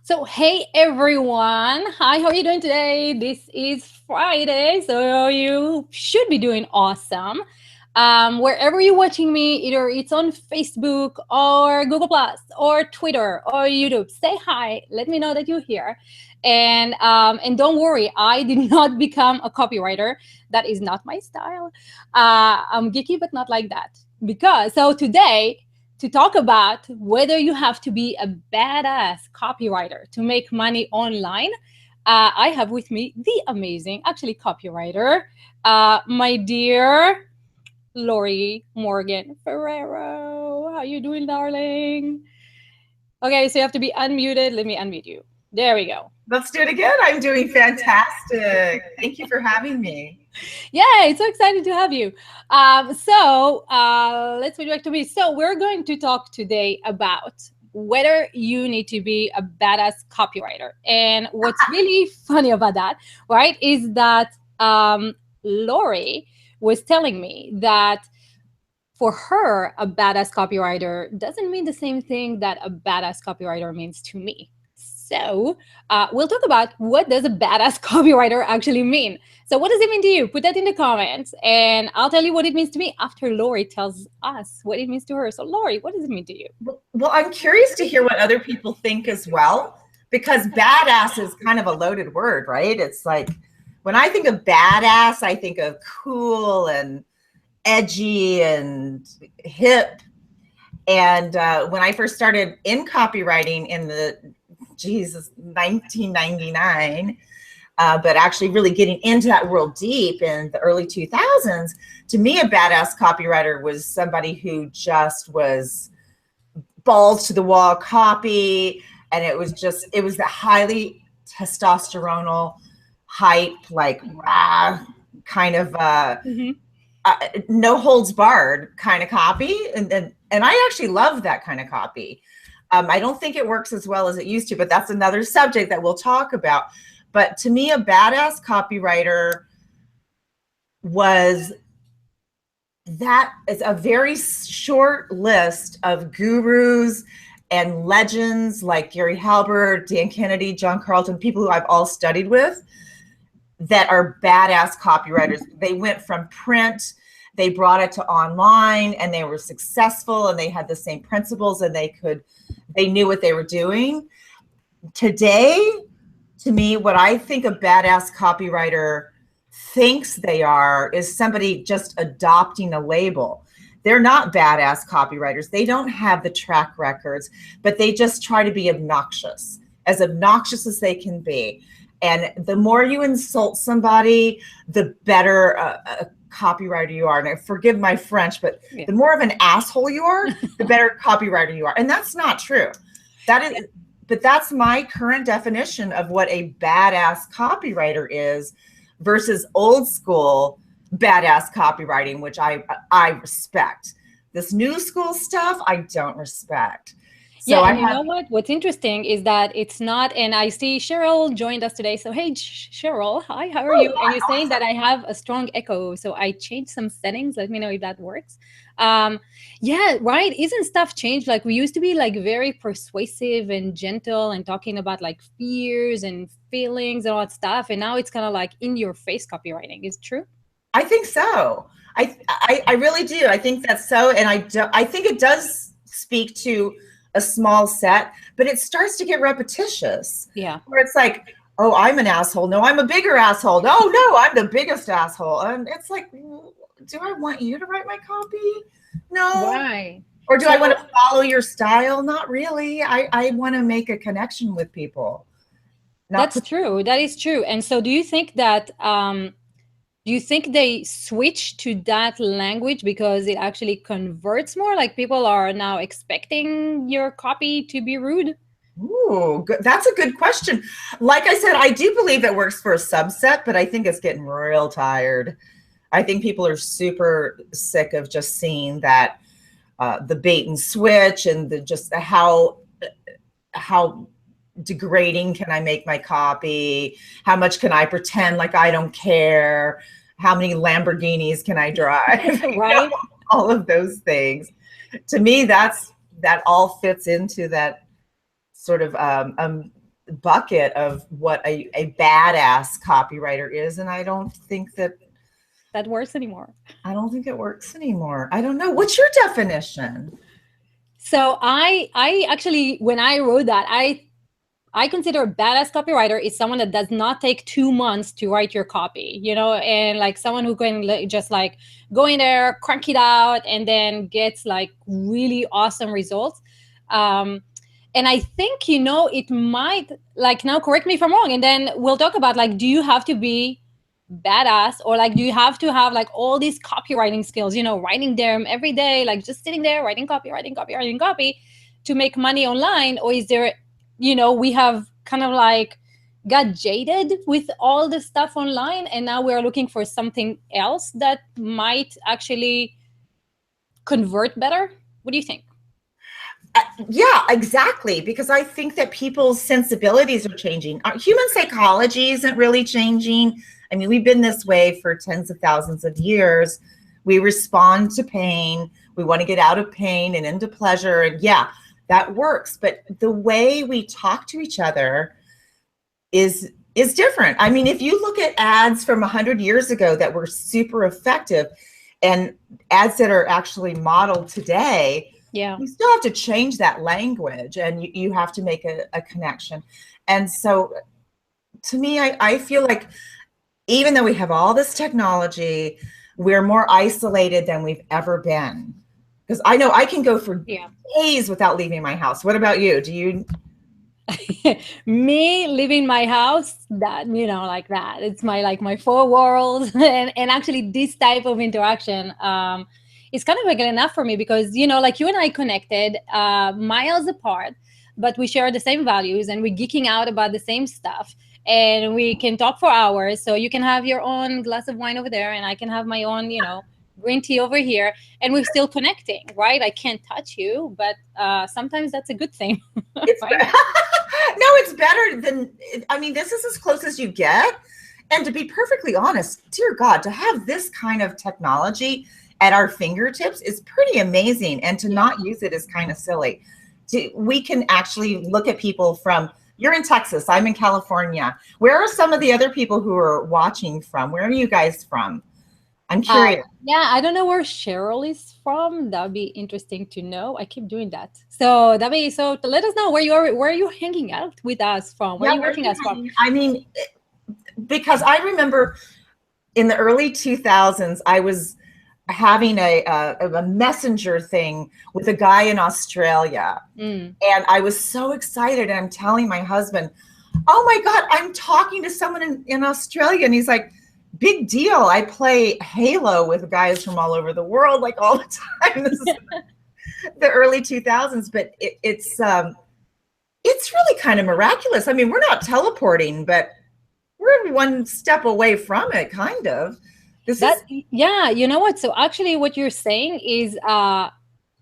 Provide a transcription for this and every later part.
So, hey everyone. Hi, how are you doing today? This is Friday, so you should be doing awesome. Wherever you're watching me, either it's on Facebook or Google Plus or Twitter or YouTube, say hi. Let me know that you're here. And don't worry, I did not become a copywriter. That is not my style. I'm geeky, but not like that. Today to talk about whether you have to be a badass copywriter to make money online. I have with me the amazing, actually, copywriter, my dear Lori Morgan Ferrero. How you doing, darling? Okay, so you have to be unmuted. Let me unmute you. There we go. Let's do it again. I'm doing fantastic. Thank you for having me. Yeah, it's so exciting to have you. Let's get back to me. So we're going to talk today about whether you need to be a badass copywriter. And what's really funny about that, right, is that Lori was telling me that for her, a badass copywriter doesn't mean the same thing that a badass copywriter means to me. So we'll talk about what does a badass copywriter actually mean. So what does it mean to you? Put that in the comments, and I'll tell you what it means to me after Lori tells us what it means to her. So Lori, what does it mean to you? Well, I'm curious to hear what other people think as well, because badass is kind of a loaded word, right? It's like when I think of badass, I think of cool and edgy and hip. And when I first started in copywriting in the 1999, but actually really getting into that world deep in the early 2000s, to me, a badass copywriter was somebody who just was balls to the wall copy. And it was the highly testosteronal hype, like kind of no holds barred kind of copy. And I actually love that kind of copy. I don't think it works as well as it used to, but that's another subject that we'll talk about. But to me, a badass copywriter is a very short list of gurus and legends like Gary Halbert, Dan Kennedy, John Carlton, people who I've all studied with that are badass copywriters. They went from print, they brought it to online, and they were successful, and they had the same principles, and they knew what they were doing. Today, to me, what I think a badass copywriter thinks they are is somebody just adopting a label. They're not badass copywriters. They don't have the track records, but they just try to be obnoxious as they can be. And the more you insult somebody, the better a copywriter you are. And forgive my French, but the more of an asshole you are, the better copywriter you are. And that's not true. But that's my current definition of what a badass copywriter is versus old school badass copywriting, which I respect. This new school stuff, I don't respect. So yeah, and you know what? What's interesting is that it's not, and I see Cheryl joined us today. So hey, Cheryl, hi, how are you? And you're saying that I have a strong echo, so I changed some settings. Let me know if that works. Yeah, right. Isn't stuff changed? Like we used to be like very persuasive and gentle and talking about like fears and feelings and all that stuff, and now it's kind of like in your face copywriting. Is it true? I think so. I really do. I think that's so, and I think it does speak to a small set, but it starts to get repetitious. Yeah. Where it's like, oh, I'm an asshole. No, I'm a bigger asshole. No, I'm the biggest asshole. And it's like, do I want you to write my copy? No. Why? Or do I want to follow your style? Not really. I want to make a connection with people. That's true. That is true. And so do you think that do you think they switch to that language because it actually converts more? Like people are now expecting your copy to be rude? Ooh, good. That's a good question. Like I said, I do believe it works for a subset, but I think it's getting real tired. I think people are super sick of just seeing that the bait and switch and how degrading can I make my copy? How much can I pretend like I don't care? How many Lamborghinis can I drive? Right. All of those things. To me, that all fits into that sort of bucket of what a badass copywriter is. And I don't think that works anymore. I don't think it works anymore. I don't know. What's your definition? So I actually, when I wrote that, I consider a badass copywriter is someone that does not take 2 months to write your copy, and like someone who can just like go in there, crank it out, and then gets like really awesome results. And I think, it might, like, now correct me if I'm wrong, and then we'll talk about like, do you have to be badass, or like do you have to have like all these copywriting skills, writing them every day, like just sitting there writing copy to make money online? Or is there, we have kind of like got jaded with all the stuff online, and now we're looking for something else that might actually convert better? What do you think? Yeah, exactly. Because I think that people's sensibilities are changing. Human psychology isn't really changing. I mean, we've been this way for tens of thousands of years. We respond to pain. We want to get out of pain and into pleasure. And yeah, that works. But the way we talk to each other is different. I mean, if you look at ads from 100 years ago that were super effective and ads that are actually modeled today, yeah, you still have to change that language, and you have to make a connection. And so to me, I feel like even though we have all this technology, we're more isolated than we've ever been. Because I know I can go for days without leaving my house. What about you? Do you? Me leaving my house, that, like that, it's my four walls. and actually this type of interaction is kind of like enough for me, because like you and I connected miles apart, but we share the same values and we're geeking out about the same stuff, and we can talk for hours. So you can have your own glass of wine over there, and I can have my own green tea over here, and we're still connecting, right? I can't touch you, but sometimes that's a good thing. It's right? No, it's better than, I mean, this is as close as you get. And to be perfectly honest, dear God, to have this kind of technology at our fingertips is pretty amazing. And to not use it is kind of silly. We can actually look at people from, you're in Texas, I'm in California. Where are some of the other people who are watching from? Where are you guys from? I'm curious. Yeah, I don't know where Cheryl is from. That'd be interesting to know. I keep doing that. So let us know where are you hanging out with us from? Where are you watching us from? I mean, because I remember in the early 2000s, I was having a messenger thing with a guy in Australia. And I was so excited. And I'm telling my husband, oh my God, I'm talking to someone in Australia. And he's like, big deal. I play Halo with guys from all over the world, like all the time. This is the early 2000s, but it's really kind of miraculous. I mean, we're not teleporting, but we're one step away from it, kind of. Yeah, you know what? So actually what you're saying is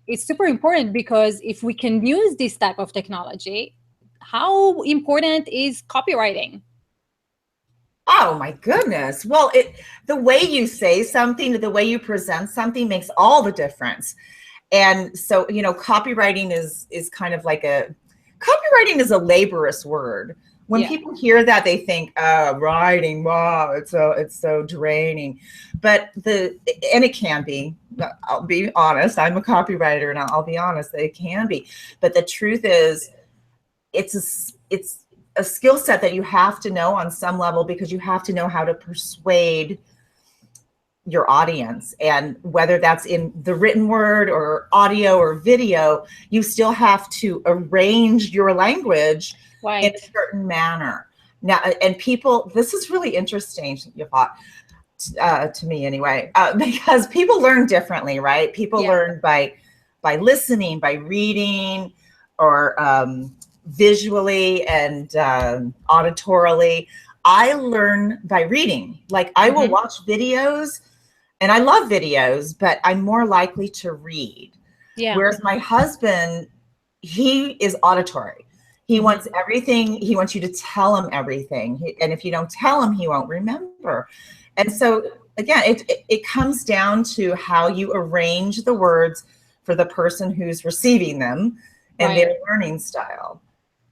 it's super important, because if we can use this type of technology, how important is copywriting? Oh my goodness. Well, the way you say something, the way you present something makes all the difference. And so, copywriting is kind of like copywriting is a laborious word. When people hear that, they think, writing, wow, it's so draining. But and it can be, I'll be honest, I'm a copywriter, and I'll be honest, it can be. But the truth is, it's a skill set that you have to know on some level, because you have to know how to persuade your audience. And whether that's in the written word or audio or video, you still have to arrange your language in a certain manner. Now, and people, this is really interesting, to me anyway, because people learn differently, right? People learn by listening, by reading, or visually and auditorily. I learn by reading. Like, I will watch videos, and I love videos, but I'm more likely to read. Whereas my husband, he is auditory. He wants everything. He wants you to tell him everything. And if you don't tell him, he won't remember. And so again, it comes down to how you arrange the words for the person who's receiving them and their learning style.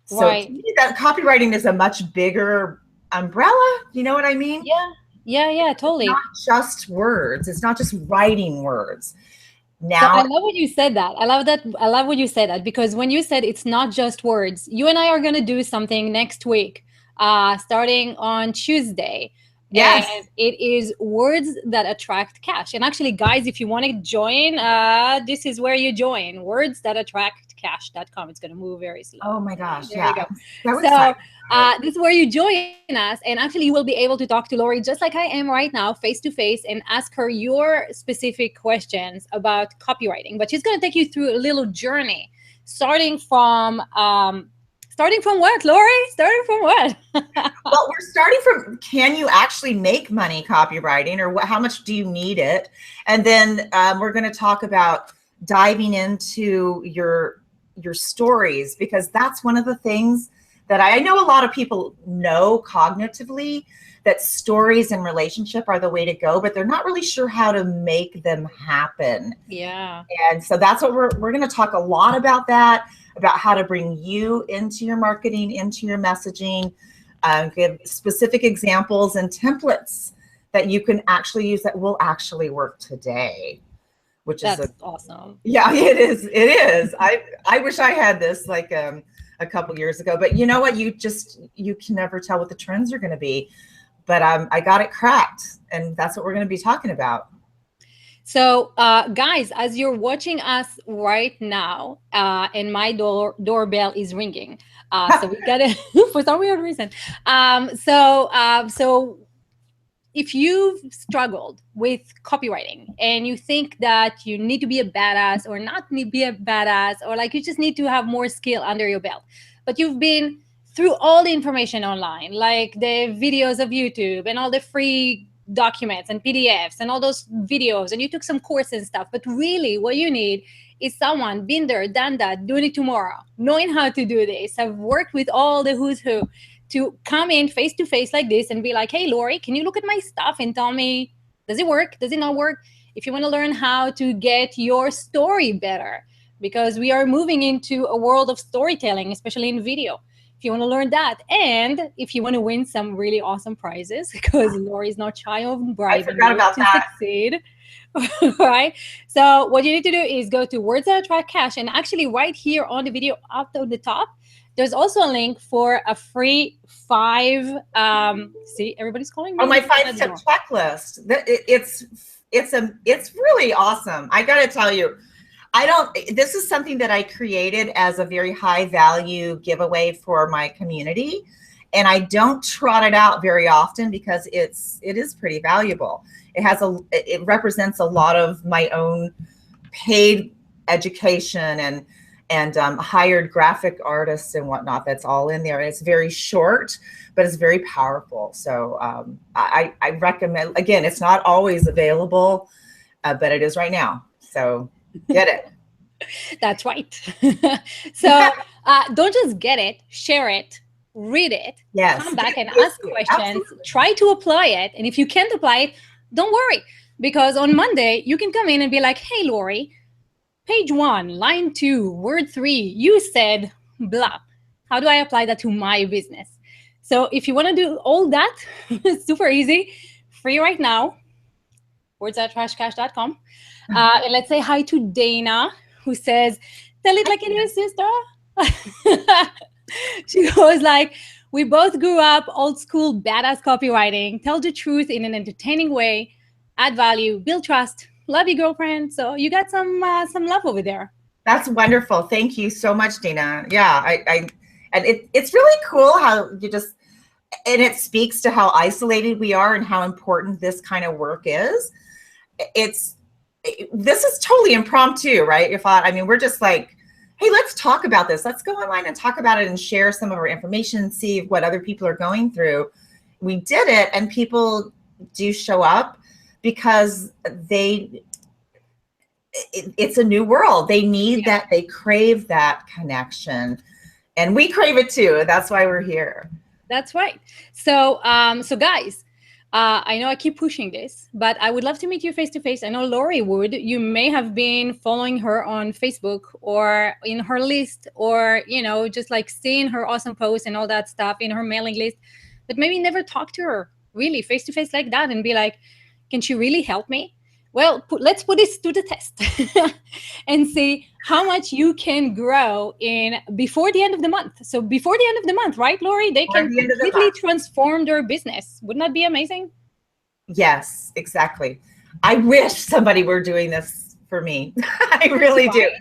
So to Right. me, that copywriting is a much bigger umbrella. You know what I mean? Yeah. Yeah. Yeah. Not Totally. just words. It's not just writing words. So I Now, love what you said that. I love that. I love what you said that because when you said it's not just words, you and I are going to do something next week, starting on Tuesday. And yes. it is words that attract cash. And actually, guys, if you want to join, this is where you join words that attract cash.com. It's going to move very Oh my slowly. gosh. There you Yeah. go. I'm so So, excited about it. this is where you join us, and actually, you will be able to talk to Lori just like I am right now, face to face, and ask her your specific questions about copywriting. But she's going to take you through a little journey, starting from what, Lori? Starting from what? Well, we're starting from, can you actually make money copywriting, or how much do you need it? And then we're going to talk about diving into your stories, because that's one of the things that I know a lot of people know cognitively, that stories and relationship are the way to go, but they're not really sure how to make them happen. Yeah, And so that's what we're going to talk a lot about, that, about how to bring you into your marketing, into your messaging, give specific examples and templates that you can actually use that will actually work today, which is that's awesome. yeah, it is. It is. I wish I had this like a couple years ago, but you know what? You can never tell what the trends are going to be. But I got it cracked, and that's what we're going to be talking about. So, guys, as you're watching us right now, and my doorbell is ringing, so we got it for some weird reason. So if you've struggled with copywriting and you think that you need to be a badass or not need to be a badass, or like you just need to have more skill under your belt, but you've been through all the information online, like the videos of YouTube and all the free documents and PDFs and all those videos, and you took some courses and stuff, but really what you need is someone been there, done that, doing it tomorrow, knowing how to do this. I've worked with all the who's who to come in face to face like this and be like, hey, Lori, can you look at my stuff and tell me, does it work? Does it not work? If you want to learn how to get your story better, because we are moving into a world of storytelling, especially in video. If you want to learn that, and if you want to win some really awesome prizes, because Lori is not shy of I bribing forgot you about to that. succeed. Right? So what you need to do is go to Words That Attract Cash, and actually right here on the video up on the top, there's also a link for a free five. See, everybody's calling Oh, me. my Let's open the 5 step door. checklist. It's really awesome. I got to tell you, I don't, this is something that I created as a very high value giveaway for my community. And I don't trot it out very often because it is pretty valuable. It represents a lot of my own paid education and hired graphic artists and whatnot. That's all in there. And it's very short, but it's very powerful. So I recommend, again, it's not always available, but it is right now. So get it. That's right. So don't just get it, share it, read it, Yes, come get back it and with ask you. questions, Absolutely. try to apply it. And if you can't apply it, don't worry, because on Monday you can come in and be like, hey, Lori, page 1, line 2, word 3, you said blah. How do I apply that to my business? So if you want to do all that, it's super easy, free right now, words at trashcash.com. And let's say hi to Dana, who says, tell it Hi, like it Tina. is, sister. She goes like, we both grew up old school badass copywriting, tell the truth in an entertaining way, add value, build trust. Love you, girlfriend. So you got some love over there. That's wonderful. Thank you so much, Dina. Yeah, and it's really cool how you just, and it speaks to how isolated we are and how important this kind of work is. It's this is totally impromptu, right? I mean, we're just like, hey, let's talk about this. Let's go online and talk about it and share some of our information, see what other people are going through. We did it, and people do show up because it's a new world. They need that. They crave that connection, and we crave it too. That's why we're here. That's right. So, so guys, I know I keep pushing this, but I would love to meet you face to face. I know Lori would. You may have been following her on Facebook or in her list, or just like seeing her awesome posts and all that stuff in her mailing list, but maybe never talk to her really face to face like that and be like, can she really help me? Well, let's put this to the test and see how much you can grow in before the end of the month. So before the end of the month, right, Lori? They Or can the end of the completely month. transform their business. Wouldn't that be amazing? Yes, exactly. I wish somebody were doing this for me. I really do. Right.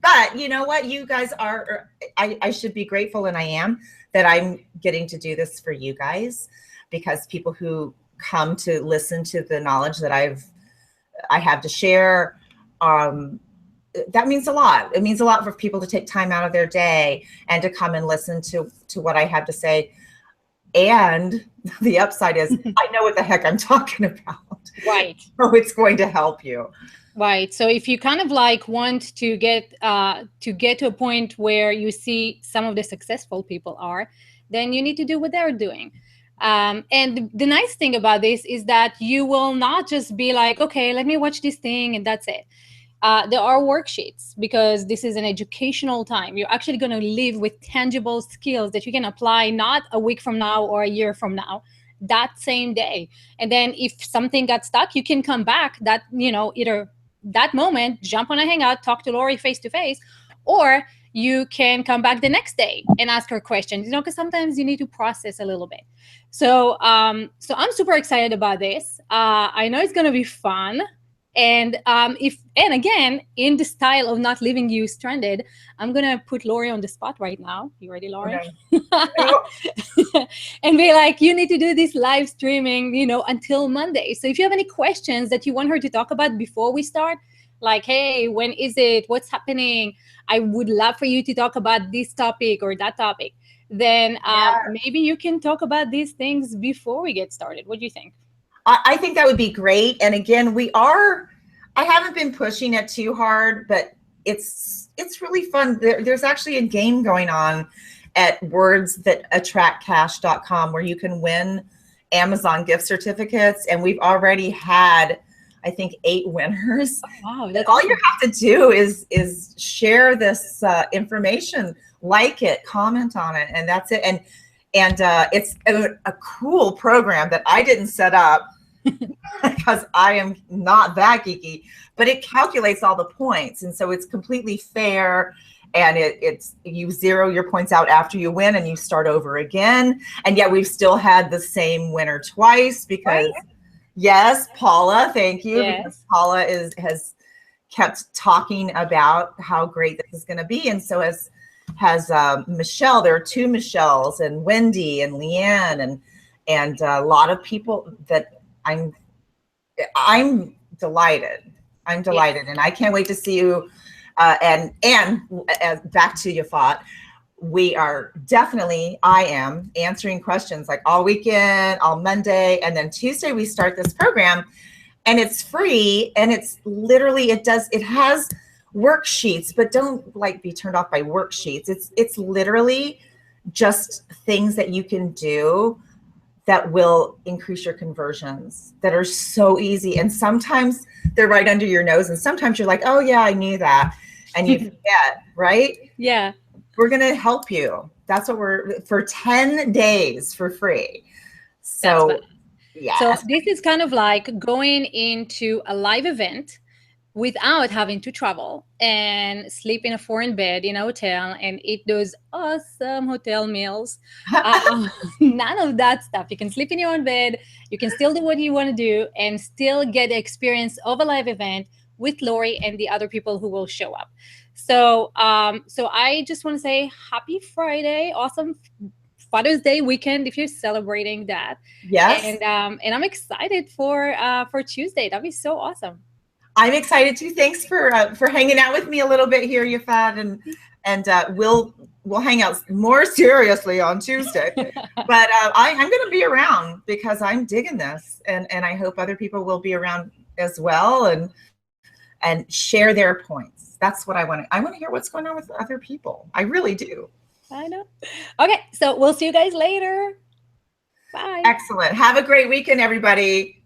But you know what? You guys are, I should be grateful, and I am, that I'm getting to do this for you guys, because people who come to listen to the knowledge that I have to share, that means a lot. It means a lot for people to take time out of their day and to come and listen to what I have to say. And the upside is I know what the heck I'm talking about. Right. So it's going to help you. Right. So if you kind of like want to get to a point where you see some of the successful people are, then you need to do what they're doing. And the nice thing about this is that you will not just be like, okay, let me watch this thing and that's it. There are worksheets, because this is an educational time. You're actually going to live with tangible skills that you can apply not a week from now or a year from now, that same day. And then if something got stuck, you can come back that, either that moment, jump on a hangout, talk to Lori face to face, or you can come back the next day and ask her questions, because sometimes you need to process a little bit. So I'm super excited about this. I know it's going to be fun. And again, in the style of not leaving you stranded, I'm gonna put Lori on the spot right now. You ready, Oh, Lori? no. And be like, you need to do this live streaming, until Monday. So if you have any questions that you want her to talk about before we start, like, hey, when is it? What's happening? I would love for you to talk about this topic or that topic. Then Yeah. maybe you can talk about these things before we get started. What do you think? I think that would be great. And again, I haven't been pushing it too hard, but it's really fun. There's actually a game going on at wordsthatattractcash.com where you can win Amazon gift certificates. And we've already had, I think, 8 winners. Wow, And that's all you awesome. have to do is share this information, like it, comment on it, and that's it. And it's a cool program that I didn't set up because I am not that geeky, but it calculates all the points. And so it's completely fair. And it's you zero your points out after you win and you start over again. And yet we've still had the same winner twice because, Right? yes, Paula, thank you, because Yes. Paula has kept talking about how great this is going to be. And so has Michelle. There are 2 Michelles, and Wendy and Leanne, and a lot of people that I'm delighted. I'm Yes. delighted, and I can't wait to see you. And back to Yafat, I am answering questions like all weekend, all Monday, and then Tuesday we start this program, and it's free, and it's literally it has worksheets, but don't like be turned off by worksheets. It's literally just things that you can do that will increase your conversions, that are so easy. And sometimes they're right under your nose, and sometimes you're like, oh yeah, I knew that, and you forget, right? Yeah. We're going to help you. That's what we're for 10 days for free. That's fun. So So yes. this is kind of like going into a live event without having to travel and sleep in a foreign bed in a hotel and eat those awesome hotel meals. None of that stuff. You can sleep in your own bed. You can still do what you want to do and still get the experience of a live event with Lori and the other people who will show up. So I just want to say happy Friday, awesome Father's Day weekend if you're celebrating that, Yes. and I'm excited for Tuesday. That'd be so awesome. I'm excited too. Thanks for hanging out with me a little bit here, Yafat, and we'll hang out more seriously on Tuesday. But I'm going to be around because I'm digging this, and I hope other people will be around as well, and share their points. That's what I want. I want to hear what's going on with other people. I really do. I know. Okay, so we'll see you guys later. Bye. Excellent. Have a great weekend, everybody.